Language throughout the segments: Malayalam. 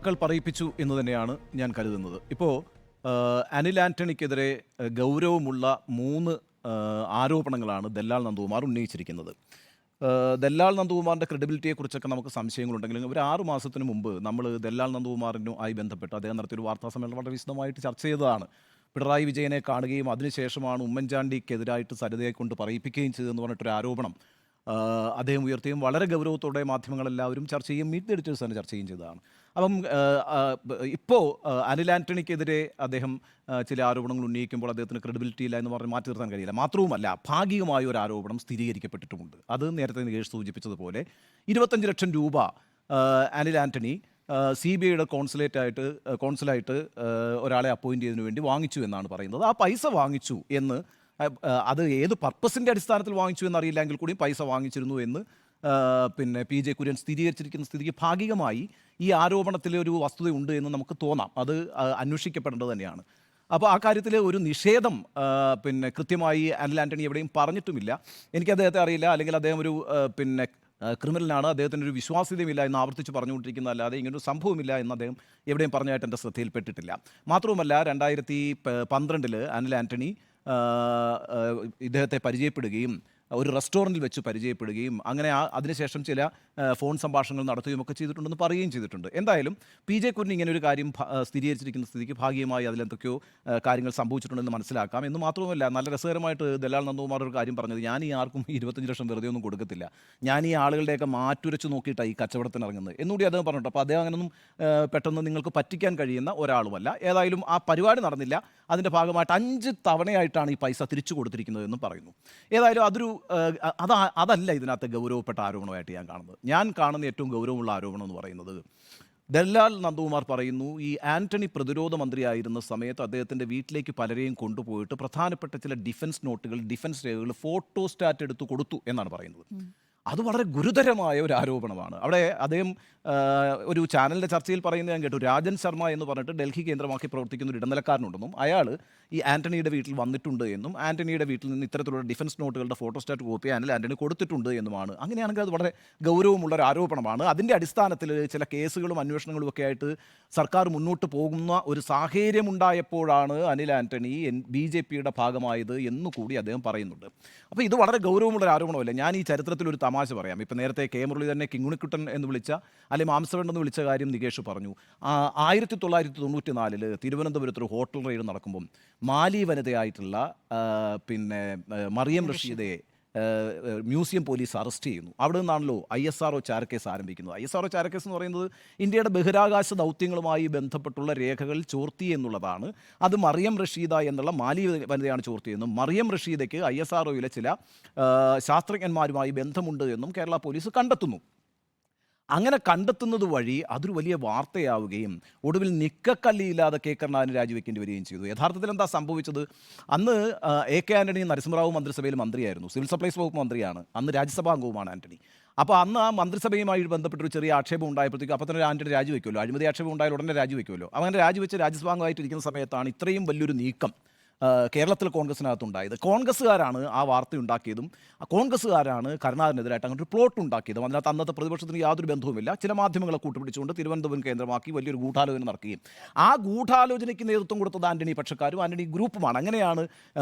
നേതാക്കൾ പറയിപ്പിച്ചു എന്ന് തന്നെയാണ് ഞാൻ കരുതുന്നത്. ഇപ്പോൾ അനിൽ ആന്റണിക്കെതിരെ ഗൗരവമുള്ള 3 ആരോപണങ്ങളാണ് ദല്ലാൽ നന്ദകുമാർ ഉന്നയിച്ചിരിക്കുന്നത്. ദല്ലാൽ നന്ദകുമാറിൻ്റെ ക്രെഡിബിലിറ്റിയെക്കുറിച്ചൊക്കെ നമുക്ക് സംശയങ്ങളുണ്ടെങ്കിലും ഒരു 6 മാസത്തിന് മുമ്പ് നമ്മൾ ദല്ലാൽ നന്ദകുമാറിനുമായി ബന്ധപ്പെട്ട് അദ്ദേഹം നടത്തിയൊരു വാർത്താ സമ്മേളനം വളരെ വിശദമായിട്ട് ചർച്ച ചെയ്തതാണ്. പിണറായി വിജയനെ കാണുകയും അതിനുശേഷമാണ് ഉമ്മൻചാണ്ടിക്കെതിരായിട്ട് സരിതയെ കൊണ്ട് പറയിപ്പിക്കുകയും ചെയ്തതെന്ന് പറഞ്ഞിട്ടൊരു ആരോപണം അദ്ദേഹം ഉയർത്തുകയും വളരെ ഗൗരവത്തോടെ മാധ്യമങ്ങളെല്ലാവരും ചർച്ച ചെയ്യും, മീറ്റ് ദി എഡിറ്റേഴ്സ് തന്നെ ചർച്ച ചെയ്യുകയും ചെയ്തതാണ്. അപ്പം ഇപ്പോൾ അനിൽ ആന്റണിക്കെതിരെ അദ്ദേഹം ചില ആരോപണങ്ങൾ ഉന്നയിക്കുമ്പോൾ അദ്ദേഹത്തിന് ക്രെഡിബിലിറ്റി ഇല്ല എന്ന് പറഞ്ഞ് മാറ്റി നിർത്താൻ കഴിയില്ല. മാത്രവുമല്ല, ഭാഗികമായ ഒരു ആരോപണം സ്ഥിരീകരിക്കപ്പെട്ടിട്ടുമുണ്ട്. അത് നേരത്തെ നികേഷ് സൂചിപ്പിച്ചതുപോലെ 25 ലക്ഷം രൂപ അനിൽ ആന്റണി CBIയുടെ കോൺസുലായിട്ട് ഒരാളെ അപ്പോയിൻറ്റ് ചെയ്തതിനു വേണ്ടി വാങ്ങിച്ചു എന്നാണ് പറയുന്നത്. ആ പൈസ വാങ്ങിച്ചു എന്ന്, അത് ഏത് പർപ്പസിൻ്റെ അടിസ്ഥാനത്തിൽ വാങ്ങിച്ചു എന്നറിയില്ല എങ്കിൽ കൂടി പൈസ വാങ്ങിച്ചിരുന്നു എന്ന് പിന്നെ PJ കുര്യൻ സ്ഥിരീകരിച്ചിരിക്കുന്ന സ്ഥിതിക്ക് ഭാഗികമായി ഈ ആരോപണത്തിൽ ഒരു വസ്തുതയുണ്ട് എന്ന് നമുക്ക് തോന്നാം. അത് അന്വേഷിക്കപ്പെടേണ്ടത് തന്നെയാണ്. അപ്പോൾ ആ കാര്യത്തിൽ ഒരു നിഷേധം പിന്നെ കൃത്യമായി അനിൽ ആന്റണി എവിടെയും പറഞ്ഞിട്ടുമില്ല. എനിക്ക് അദ്ദേഹത്തെ അറിയില്ല, അല്ലെങ്കിൽ അദ്ദേഹം ഒരു പിന്നെ ക്രിമിനലാണ്, അദ്ദേഹത്തിൻ്റെ ഒരു വിശ്വാസ്യതയുമില്ല എന്ന് ആവർത്തിച്ച് പറഞ്ഞുകൊണ്ടിരിക്കുന്നതല്ലാതെ ഇങ്ങനൊരു സംഭവമില്ല എന്ന് അദ്ദേഹം എവിടെയും പറഞ്ഞായിട്ട് എൻ്റെ ശ്രദ്ധയിൽപ്പെട്ടിട്ടില്ല. മാത്രവുമല്ല, 2012 അനിൽ ആന്റണി ഇദ്ദേഹത്തെ പരിചയപ്പെടുകയും ഒരു റെസ്റ്റോറൻറ്റിൽ വെച്ച് പരിചയപ്പെടുകയും അങ്ങനെ അതിനുശേഷം ചില ഫോൺ സംഭാഷണങ്ങൾ നടത്തുകയും ഒക്കെ ചെയ്തിട്ടുണ്ടെന്ന് പറയുകയും ചെയ്തിട്ടുണ്ട്. എന്തായാലും PJ കുര്യൻ ഇങ്ങനെ ഒരു കാര്യം സ്ഥിരീകരിച്ചിരിക്കുന്ന സ്ഥിതിക്ക് ഭാഗികമായി അതിലെന്തൊക്കെയോ കാര്യങ്ങൾ സംഭവിച്ചിട്ടുണ്ടെന്ന് മനസ്സിലാക്കാം. എന്ന് മാത്രവുമല്ല, നല്ല രസകരമായിട്ട് ദല്ലാൽ നന്ദകുമാർ ഒരു കാര്യം പറഞ്ഞത്, ഞാൻ ഈ ആർക്കും 25 ലക്ഷം വെറുതെ ഒന്നും കൊടുക്കത്തില്ല, ഞാൻ ഈ ആളുകളുടെയൊക്കെ മാറ്റുരച്ച് നോക്കിയിട്ടാണ് ഈ കച്ചവടത്തിന് ഇറങ്ങുന്നത് എന്നുകൂടി അദ്ദേഹം പറഞ്ഞിട്ട്. അപ്പോൾ അദ്ദേഹം അങ്ങനെയൊന്നും പെട്ടെന്ന് നിങ്ങൾക്ക് പറ്റിക്കാൻ കഴിയുന്ന ഒരാളുമല്ല. ഏതായാലും ആ പരിപാടി നടന്നില്ല. അതിൻ്റെ ഭാഗമായിട്ട് 5 തവണയായിട്ടാണ് ഈ പൈസ തിരിച്ചു കൊടുത്തിരിക്കുന്നതെന്നും പറയുന്നു. ഏതായാലും അതല്ല ഇതിനകത്ത് ഗൗരവപ്പെട്ട ആരോപണമായിട്ട് ഞാൻ കാണുന്നത്. ഞാൻ കാണുന്ന ഏറ്റവും ഗൗരവമുള്ള ആരോപണം എന്ന് പറയുന്നത്, ദല്ലാൽ നന്ദകുമാർ പറയുന്നു, ഈ ആന്റണി പ്രതിരോധ മന്ത്രിയായിരുന്ന സമയത്ത് അദ്ദേഹത്തിൻ്റെ വീട്ടിലേക്ക് പലരെയും കൊണ്ടുപോയിട്ട് പ്രധാനപ്പെട്ട ചില ഡിഫൻസ് നോട്ടുകൾ, ഡിഫൻസ് രേഖകൾ ഫോട്ടോസ്റ്റാറ്റ് എടുത്ത് കൊടുത്തു എന്നാണ് പറയുന്നത്. അത് വളരെ ഗുരുതരമായ ഒരു ആരോപണമാണ്. അവിടെ അദ്ദേഹം ഒരു ചാനലിൻ്റെ ചർച്ചയിൽ പറയുന്നത് ഞാൻ കേട്ടു. രാജൻ ശർമ്മ എന്ന് പറഞ്ഞിട്ട് ഡൽഹി കേന്ദ്രമാക്കി പ്രവർത്തിക്കുന്ന ഒരു ഇടനിലക്കാരനുണ്ടെന്നും അയാൾ ഈ ആന്റണിയുടെ വീട്ടിൽ വന്നിട്ടുണ്ട് എന്നും ആന്റണിയുടെ വീട്ടിൽ നിന്ന് ഇത്തരത്തിലുള്ള ഡിഫൻസ് നോട്ടുകളുടെ ഫോട്ടോസ്റ്റാറ്റ് കോപ്പി അനിൽ ആന്റണി കൊടുത്തിട്ടുണ്ട് എന്നുമാണ്. അങ്ങനെയാണെങ്കിൽ അത് വളരെ ഗൗരവമുള്ള ഒരു ആരോപണമാണ്. അതിൻ്റെ അടിസ്ഥാനത്തിൽ ചില കേസുകളും അന്വേഷണങ്ങളും ഒക്കെ ആയിട്ട് സർക്കാർ മുന്നോട്ട് പോകുന്ന ഒരു സാഹചര്യമുണ്ടായപ്പോഴാണ് അനിൽ ആന്റണി BJPയുടെ ഭാഗമായത് എന്നുകൂടി അദ്ദേഹം പറയുന്നുണ്ട്. അപ്പോൾ ഇത് വളരെ ഗൗരവമുള്ള ഒരു ആരോപണമല്ല. ഞാൻ ഈ ചരിത്രത്തിൽ ഒരു തമാശ പറയാം. ഇപ്പം നേരത്തെ K. മുരളി തന്നെ കിങ്ങുണിക്കുട്ടൻ എന്ന് വിളിച്ച, അല്ലെങ്കിൽ മാംസവെണ്ടെന്ന് വിളിച്ച കാര്യം നികേഷ് പറഞ്ഞു. 1994 തിരുവനന്തപുരത്തൊരു ഹോട്ടൽ റെയ്ഡ് നടക്കുമ്പം മാലി വനിതയായിട്ടുള്ള പിന്നെ മറിയം റഷീദയെ മ്യൂസിയം പോലീസ് അറസ്റ്റ് ചെയ്യുന്നു. അവിടെ നിന്നാണല്ലോ ISRO ചാരക്കേസ് ആരംഭിക്കുന്നത്. ISRO ചാരക്കേസ് എന്ന് പറയുന്നത് ഇന്ത്യയുടെ ബഹിരാകാശ ദൗത്യങ്ങളുമായി ബന്ധപ്പെട്ടുള്ള രേഖകൾ ചോർത്തി എന്നുള്ളതാണ്. അത് മറിയം റഷീദ എന്നുള്ള മാലി വനിതയാണ് ചോർത്തിയെന്നും മറിയം റഷീദയ്ക്ക് ISROയിലെ ചില ശാസ്ത്രജ്ഞന്മാരുമായി ബന്ധമുണ്ട് എന്നും കേരള പോലീസ് കണ്ടെത്തുന്നു. അങ്ങനെ കണ്ടെത്തുന്നത് വഴി അതൊരു വലിയ വാർത്തയാവുകയും ഒടുവിൽ നിക്കക്കല്ലിയില്ലാതെ K. കരുണാകരൻ രാജിവെക്കേണ്ടി വരികയും ചെയ്തു. യഥാർത്ഥത്തിൽ എന്താ സംഭവിച്ചത്? അന്ന് AK ആന്റണി നരസിംഹറാവു മന്ത്രിസഭയിൽ മന്ത്രിയായിരുന്നു, സിവിൽ സപ്ലൈസ് വകുപ്പ് മന്ത്രിയാണ്, അന്ന് രാജ്യസഭാ അംഗവുമാണ് ആന്റണി. അപ്പോൾ അന്ന് ആ മന്ത്രിസഭയുമായി ബന്ധപ്പെട്ടൊരു ചെറിയ ആക്ഷേപം ഉണ്ടായപ്പോഴത്തേക്കും അപ്പോൾ തന്നെ ആന്റണി രാജിവെക്കുമല്ലോ, അഴിമതി ആക്ഷേപം ഉണ്ടായാൽ ഉടനെ രാജിവെക്കുമല്ലോ. അങ്ങനെ രാജിവെച്ച് രാജ്യസഭാ അംഗമായിട്ടിരിക്കുന്ന സമയത്താണ് ഇത്രയും വലിയൊരു നീക്കം കേരളത്തിൽ കോൺഗ്രസിനകത്തുണ്ടായത്. കോൺഗ്രസ്സുകാരാണ് ആ വാർത്ത ഉണ്ടാക്കിയതും കോൺഗ്രസ്സുകാരാണ് കരുണാകരനെതിരായിട്ട് അങ്ങോട്ട് പ്ലോട്ട് ഉണ്ടാക്കിയതും. അതിനകത്ത് അന്നത്തെ പ്രതിപക്ഷത്തിന് യാതൊരു ബന്ധവുമില്ല. ചില മാധ്യമങ്ങളെ കൂട്ടുപിടിച്ചുകൊണ്ട് തിരുവനന്തപുരം കേന്ദ്രമാക്കി വലിയൊരു ഗൂഢാലോചന നടക്കുകയും ആ ഗൂഢാലോചനയ്ക്ക് നേതൃത്വം കൊടുത്തത് ആന്റണി പക്ഷക്കാരും ആന്റണി ഗ്രൂപ്പുമാണ്. അങ്ങനെയാണ്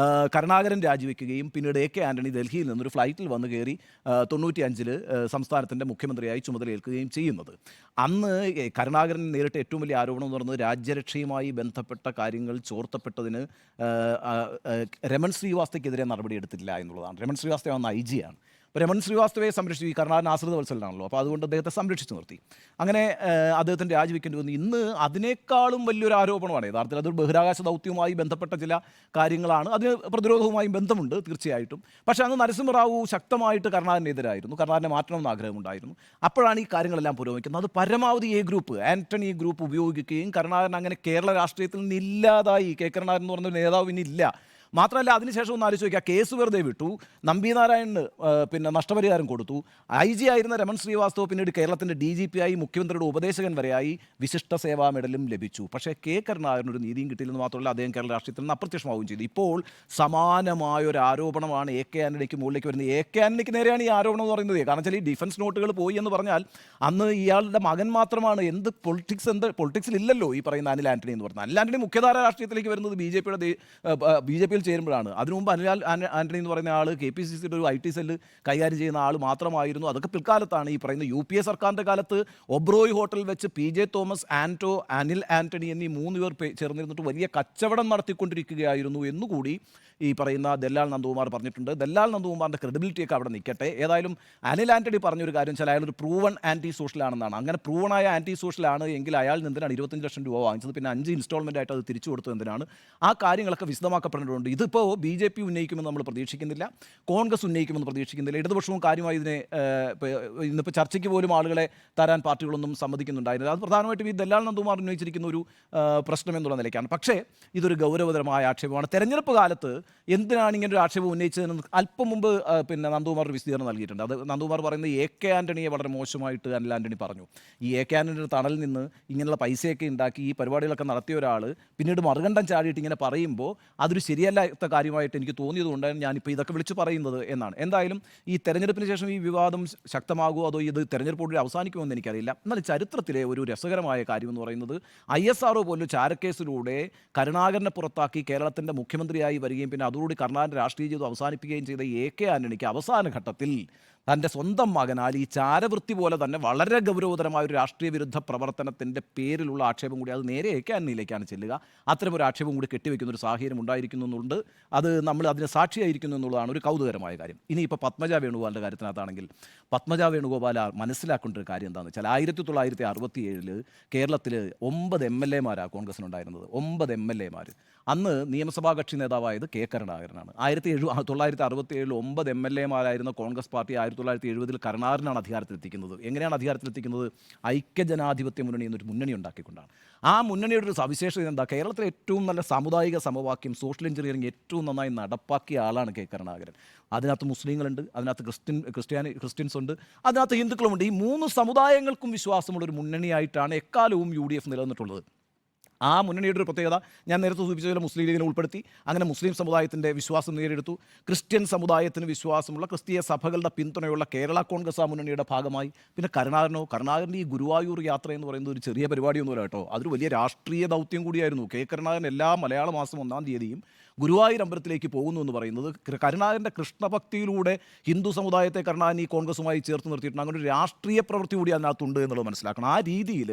കരുണാകരൻ രാജിവെക്കുകയും പിന്നീട് AK ആന്റണി ഡൽഹിയിൽ നിന്നൊരു ഫ്ലൈറ്റിൽ വന്ന് കയറി 95 സംസ്ഥാനത്തിൻ്റെ മുഖ്യമന്ത്രിയായി ചുമതലയേൽക്കുകയും ചെയ്യുന്നത്. അന്ന് കരുണാകരൻ നേരിട്ട് ഏറ്റവും വലിയ ആരോപണം എന്ന് പറയുന്നത് രാജ്യരക്ഷയുമായി ബന്ധപ്പെട്ട കാര്യങ്ങൾ ചോർത്തപ്പെട്ടതിന് രമൺ ശ്രീവാസ്തവയ്ക്കെതിരെ നടപടിയെടുത്തില്ല എന്നുള്ളതാണ്. രമൺ ശ്രീവാസ്തവ അന്ന് IG ആണ്. അപ്പോൾ രമൺ ശ്രീവാസ്തവയെ സംരക്ഷിച്ചു. ഈ കരുണാകരൻ ആശ്രിത വത്സലനാണല്ലോ, അപ്പോൾ അതുകൊണ്ട് അദ്ദേഹത്തെ സംരക്ഷിച്ചു നിർത്തി. അങ്ങനെ അദ്ദേഹത്തിന് രാജിവെക്കേണ്ടി വന്നു. ഇന്ന് അതിനേക്കാളും വലിയൊരു ആരോപണമാണ്. യഥാർത്ഥത്തിൽ അതൊരു ബഹിരാകാശ ദൗത്യവുമായി ബന്ധപ്പെട്ട ചില കാര്യങ്ങളാണ്, അതിന് പ്രതിരോധവുമായും ബന്ധമുണ്ട് തീർച്ചയായിട്ടും. പക്ഷേ അന്ന് നരസിംഹറാവു ശക്തമായിട്ട് കരുണാകരനെതിരായിരുന്നു, കരുണാകരനെ മാറ്റണമെന്ന് ആഗ്രഹമുണ്ടായിരുന്നു. അപ്പോഴാണ് ഈ കാര്യങ്ങളെല്ലാം പുരോഗമിക്കുന്നത്. അത് പരമാവധി ആന്റണി ഗ്രൂപ്പ് ഉപയോഗിക്കുകയും കരുണാകരൻ അങ്ങനെ കേരള രാഷ്ട്രീയത്തിൽ നിന്ന് ഇല്ലാതായി, K. കരുണാകരൻ എന്ന് പറഞ്ഞ നേതാവ് ഇനിയില്ല. മാത്രമല്ല അതിനുശേഷം ഒന്ന് ആലോചിച്ച് നോക്കിയാൽ കേസ് വെറുതെ വിട്ടു, നമ്പിനാരായണന് പിന്നെ നഷ്ടപരിഹാരം കൊടുത്തു, IG ആയിരുന്ന രമൺ ശ്രീവാസ്തവ് പിന്നീട് കേരളത്തിൻ്റെ DGP ആയി, മുഖ്യമന്ത്രിയുടെ ഉപദേശകൻ വരെയായി, വിശിഷ്ട സേവാ മെഡലും ലഭിച്ചു. പക്ഷേ കെ കരുണാകരന് ഒരു നീതിയും കിട്ടിയില്ലെന്ന് മാത്രമല്ല അദ്ദേഹം കേരള രാഷ്ട്രീയത്തിൽ നിന്ന് അപ്രത്യക്ഷമാവുകയും ചെയ്തു. ഇപ്പോൾ സമാനമായൊരു ആരോപണമാണ് AK ആന്റണിക്ക് മുകളിലേക്ക് വരുന്നത്. AK ആന്റണിക്ക് നേരെയാണ് ഈ ആരോപണം എന്ന് പറയുന്നത്. കാരണം വെച്ചാൽ ഈ ഡിഫൻസ് നോട്ടുകൾ പോയി എന്ന് പറഞ്ഞാൽ അന്ന് ഇയാളുടെ മകൻ മാത്രമാണ്, എന്ത് പൊളിറ്റിക്സിൽ ഇല്ലല്ലോ ഈ പറയുന്ന അനിൽ ആന്റണി എന്ന് പറഞ്ഞാൽ. അനിൽ ആന്റണി മുഖ്യധാര രാഷ്ട്രീയത്തിലേക്ക് വരുന്നത് BJP ചേരുമ്പോഴാണ്. അതിനു മുമ്പ് അനിൽ ആന്റണി എന്ന് പറയുന്ന ആൾ KPCCയുടെ ഒരു IT സെല്ല് കൈകാര്യം ചെയ്യുന്ന ആൾ മാത്രമായിരുന്നു. അതൊക്കെ പിൽക്കാലത്താണ് ഈ പറയുന്ന UPA സർക്കാരിൻ്റെ കാലത്ത് ഒബ്രോയ് ഹോട്ടലിൽ വെച്ച് PJ തോമസ്, അനിൽ ആന്റണി എന്നീ 3 പേർ ചേർന്നിരുന്നിട്ട് വലിയ കച്ചവടം നടത്തിക്കൊണ്ടിരിക്കുകയായിരുന്നു എന്നുകൂടി ഈ പറയുന്ന ദല്ലാൽ നന്ദകുമാർ പറഞ്ഞിട്ടുണ്ട്. ദല്ലാൽ നന്ദകുമാറിൻ്റെ ക്രെഡിബിലിറ്റിയൊക്കെ അവിടെ നിൽക്കട്ടെ. ഏതായാലും അനിൽ ആന്റണി പറഞ്ഞൊരു കാര്യം വെച്ചാൽ അയാൾ ഒരു പ്രൂവൺ ആൻറ്റി സോഷ്യലാണെന്നാണ്. അങ്ങനെ പ്രൂവണായ ആൻറ്റി സോഷ്യലാണ് എങ്കിൽ അയാൾ എന്തിനാണ് 25 ലക്ഷം രൂപ വാങ്ങിച്ചത്, പിന്നെ 5 ഇൻസ്റ്റാൾമെൻ്റ് ആയിട്ട് അത് തിരിച്ചു കൊടുത്തത് എന്തിനാണ്? ആ കാര്യങ്ങളൊക്കെ വിശദമാക്കപ്പെടേണ്ടതുണ്ട്. ഇതിപ്പോൾ BJP ഉന്നയിക്കുമെന്ന് നമ്മൾ പ്രതീക്ഷിക്കുന്നില്ല, കോൺഗ്രസ് ഉന്നയിക്കുമെന്ന് പ്രതീക്ഷിക്കുന്നില്ല, ഇടതുപക്ഷവും കാര്യമായി ഇതിനെ ഇന്നിപ്പോൾ ചർച്ചയ്ക്ക് പോലും ആളുകളെ തരാൻ പാർട്ടികളൊന്നും സമ്മതിക്കുന്നുണ്ടായിരുന്നില്ല. അത് പ്രധാനമായിട്ടും ഈ ദല്ലാൽ നന്ദകുമാർ ഉന്നയിച്ചിരിക്കുന്ന ഒരു പ്രശ്നം എന്നുള്ള നിലയ്ക്കാണ്. പക്ഷേ ഇതൊരു ഗൗരവതരമായ ആക്ഷേപമാണ്. തെരഞ്ഞെടുപ്പ് കാലത്ത് എന്തിനാണ് ഇങ്ങനെ ഒരു ആക്ഷേപം ഉന്നയിച്ചതെന്ന് അല്പം മുമ്പ് പിന്നെ നന്ദകുമാർ ഒരു വിശദീകരണം നൽകിയിട്ടുണ്ട്. അത് നന്ദകുമാർ പറയുന്നത് AK ആന്റണിയെ വളരെ മോശമായിട്ട് അനിൽ ആന്റണി പറഞ്ഞു. ഈ AK ആന്റണിയുടെ തണലിൽ നിന്ന് ഇങ്ങനെയുള്ള പൈസയൊക്കെ ഉണ്ടാക്കി ഈ പരിപാടികളൊക്കെ നടത്തിയ ഒരാൾ പിന്നീട് മറുകണ്ഠം ചാടിയിട്ട് ഇങ്ങനെ പറയുമ്പോൾ അതൊരു ശരിയല്ലാത്ത കാര്യമായിട്ട് എനിക്ക് തോന്നിയതുകൊണ്ടാണ് ഞാനിപ്പോൾ ഇതൊക്കെ വിളിച്ച് പറയുന്നത് എന്നാണ്. എന്തായാലും ഈ തെരഞ്ഞെടുപ്പിന് ശേഷം ഈ വിവാദം ശക്തമാകുമോ അതോ ഇത് തെരഞ്ഞെടുപ്പോടെ അവസാനിക്കുമെന്ന് എനിക്കറിയില്ല. എന്നാൽ ചരിത്രത്തിലെ ഒരു രസകരമായ കാര്യം എന്ന് പറയുന്നത് ISRO പോലും ചാരക്കേസിലൂടെ കരുണാകരനെ പുറത്താക്കി കേരളത്തിൻ്റെ മുഖ്യമന്ത്രിയായി വരികയും പിന്നെ അതോടുകൂടി കർണാടക രാഷ്ട്രീയ ജീവിതം അവസാനിപ്പിക്കുകയും ചെയ്ത AK ആന്റണിക്ക് അവസാന ഘട്ടത്തിൽ തൻ്റെ സ്വന്തം മകനാൽ ഈ ചാരവൃത്തി പോലെ തന്നെ വളരെ ഗൗരവതരമായ ഒരു രാഷ്ട്രീയ വിരുദ്ധ പ്രവർത്തനത്തിൻ്റെ പേരിലുള്ള ആക്ഷേപം കൂടി അത് നേരെ AK ആന്റണിയിലേക്കാണ് ചെല്ലുക. അത്തരമൊരു ആക്ഷേപം കൂടി കെട്ടിവെക്കുന്ന ഒരു സാഹചര്യം ഉണ്ടായിരിക്കുന്നു എന്നുണ്ട്. അത് നമ്മൾ അതിന് സാക്ഷിയായിരിക്കുന്നു എന്നുള്ളതാണ് ഒരു കൗതുകരമായ കാര്യം. ഇനിയിപ്പോൾ പത്മജ വേണുഗോപാലിൻ്റെ കാര്യത്തിനകത്താണെങ്കിൽ പത്മജ വേണുഗോപാൽ മനസ്സിലാക്കേണ്ട ഒരു കാര്യം എന്താണെന്ന് വെച്ചാൽ 1967 കേരളത്തിൽ 9 MLA-മാരാണ് കോൺഗ്രസിനുണ്ടായിരുന്നത്. 9 MLA-മാർ. അന്ന് നിയമസഭാ കക്ഷി നേതാവായത് കെ കരുണാകരനാണ്. 1967 9 MLA-മാരായിരുന്ന കോൺഗ്രസ് പാർട്ടി 1970 കരുണാകരനാണ് അധികാരത്തിലെത്തിക്കുന്നത്. എങ്ങനെയാണ് അധികാരത്തിലെത്തിക്കുന്നത്? ഐക്യജനാധിപത്യ മുന്നണി എന്നൊരു മുന്നണി ഉണ്ടാക്കിക്കൊണ്ടാണ്. ആ മുന്നണിയുടെ ഒരു സവിശേഷത എന്താ? കേരളത്തിലെ ഏറ്റവും നല്ല സാമുദായിക സമവാക്യം സോഷ്യൽ എഞ്ചിനീയറിംഗ് ഏറ്റവും നന്നായി നടപ്പാക്കിയ ആളാണ് കെ കരുണാകരൻ. അതിനകത്ത് മുസ്ലിങ്ങളുണ്ട്, അതിനകത്ത് ക്രിസ്ത്യൻസ് ഉണ്ട്, അതിനകത്ത് ഹിന്ദുക്കളുമുണ്ട്. ഈ 3 സമുദായങ്ങൾക്കും വിശ്വാസമുള്ള ഒരു മുന്നണിയായിട്ടാണ് എക്കാലവും UDF നിലനിന്നിട്ടുള്ളത്. ആ മുന്നണിയുടെ ഒരു പ്രത്യേകത ഞാൻ നേരത്തെ സൂചിപ്പിച്ചതുപോലെ മുസ്ലിം ലീഗിനെ ഉൾപ്പെടുത്തി. അങ്ങനെ മുസ്ലിം സമുദായത്തിൻ്റെ വിശ്വാസം നേടിയെടുത്തു. ക്രിസ്ത്യൻ സമുദായത്തിന് വിശ്വാസമുള്ള ക്രിസ്തീയ സഭകളുടെ പിന്തുണയുള്ള കേരള കോൺഗ്രസ് ആ മുന്നണിയുടെ ഭാഗമായി. പിന്നെ കരുണാകരൻ്റെ ഈ ഗുരുവായൂർ യാത്ര എന്ന് പറയുന്നത് ഒരു ചെറിയ പരിപാടിയൊന്നുമല്ല കേട്ടോ. അതൊരു വലിയ രാഷ്ട്രീയ ദൗത്യം കൂടിയായിരുന്നു. കെ കരുണാകരൻ എല്ലാ മലയാള മാസം 1-ാം തീയതിയും ഗുരുവായൂർ അമ്പലത്തിലേക്ക് പോകുന്നു എന്ന് പറയുന്നത് കരുണാകരൻ്റെ കൃഷ്ണഭക്തിയിലൂടെ ഹിന്ദു സമുദായത്തെ കരുണാകരൻ ഈ കോൺഗ്രസുമായി ചേർത്ത് നിർത്തിയിട്ടുണ്ട്. അങ്ങനെ ഒരു രാഷ്ട്രീയ പ്രവൃത്തി കൂടി അതിനകത്തുണ്ട് എന്നുള്ളത് മനസ്സിലാക്കണം. ആ രീതിയിൽ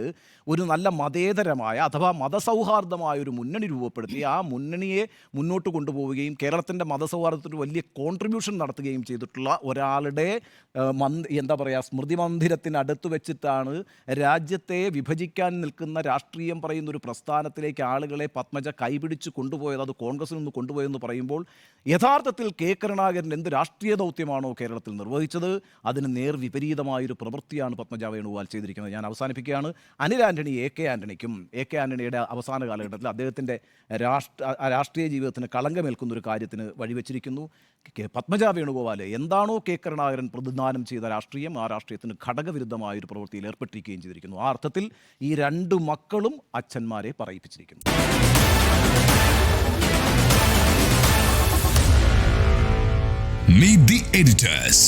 ഒരു നല്ല മതേതരമായ അഥവാ മതസൗഹാർദ്ദമായ ഒരു മുന്നണി രൂപപ്പെടുത്തി ആ മുന്നണിയെ മുന്നോട്ട് കൊണ്ടുപോവുകയും കേരളത്തിൻ്റെ മതസൗഹാർദ്ദത്തിന് വലിയ കോൺട്രിബ്യൂഷൻ നടത്തുകയും ചെയ്തിട്ടുള്ള ഒരാളുടെ എന്താ പറയുക സ്മൃതി മന്ദിരത്തിനടുത്ത് വെച്ചിട്ടാണ് രാജ്യത്തെ വിഭജിക്കാൻ നിൽക്കുന്ന രാഷ്ട്രീയം പറയുന്ന ഒരു പ്രസ്ഥാനത്തിലേക്ക് ആളുകളെ പത്മജ കൈപിടിച്ച് കൊണ്ടുപോയത്. അത് കോൺഗ്രസിൽ നിന്ന് കൊണ്ടുപോയെന്ന് പറയുമ്പോൾ യഥാർത്ഥത്തിൽ കെ കരുണാകരൻ എന്ത് രാഷ്ട്രീയ ദൗത്യമാണോ കേരളത്തിൽ നിർവഹിച്ചത് അതിന് നേർ വിപരീതമായൊരു പ്രവൃത്തിയാണ് പത്മജ വേണുഗോപാൽ ചെയ്തിരിക്കുന്നത്. ഞാൻ അവസാനിപ്പിക്കുകയാണ്. അനിൽ ആന്റണി AK ആന്റണിക്കും AK ആന്റണിയുടെ അവസാന കാലഘട്ടത്തിൽ അദ്ദേഹത്തിൻ്റെ രാഷ്ട്രീയ ജീവിതത്തിന് കളങ്കമേൽക്കുന്ന ഒരു കാര്യത്തിന് വഴിവെച്ചിരിക്കുന്നു. പത്മജ വേണുഗോപാൽ എന്താണോ കെ കരുണാകരൻ പ്രതിദാനം ചെയ്ത രാഷ്ട്രീയം ആ രാഷ്ട്രീയത്തിന് ഘടകവിരുദ്ധമായൊരു പ്രവൃത്തിയിൽ ഏർപ്പെട്ടിരിക്കുകയും ചെയ്തിരിക്കുന്നു. ആ അർത്ഥത്തിൽ ഈ 2 മക്കളും അച്ഛന്മാരെ പറയിപ്പിച്ചിരിക്കുന്നു. Meet the editors.